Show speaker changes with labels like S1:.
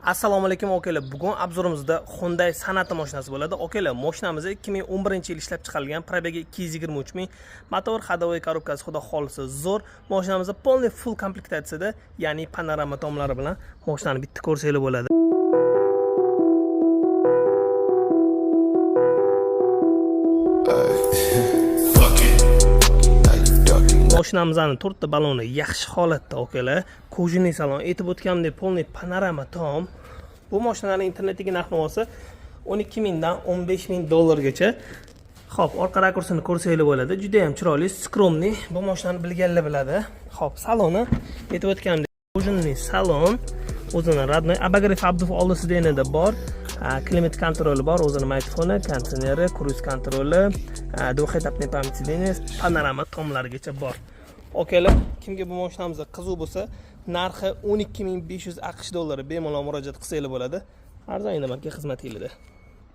S1: Assalomu alaykum akalar. Bugun obzorimizda Hyundai Sonata mashinasi bo'ladi. Akalar, mashinamiz 2011-yil ishlab chiqarilgan, probegi 223 ming, motor ходовой korobkasi xudo xolisa zo'r. Mashinamizda полный full komplektatsiyada, ya'ni panorama tomlari bilan mashinani bitta ko'rsanglar bo'ladi. Mashinamizning 4 ta baloni yaxshi holatda akalar. Kojinli salon, aytib o'tganimdek полный panorama tom. Bu mashinaning internetdagi narx-navosi 12 mingdan 15 ming dollargacha. Xo'p, orqa rakursini ko'rsanglar bo'ladi. Juda ham chiroyli, skromniy. Bu mashinani bilganlar biladi. Xo'p, saloni aytib o'tganimdek kojinli salon. O'zining radnoy abagorif abduf oldisida yanada bor. Klimat kontroli bor, o'zining mikrofoni, konditsioneri, kruz kontroli, двухэтапный память сидения, panorama tomlarigacha bor. Okalar, kimga bu mashinamizda qiziq bo'lsa, narxi 12500 AQSh dollari bemalol murojaat qilsanglar bo'ladi. Arzon marka xizmatingizda.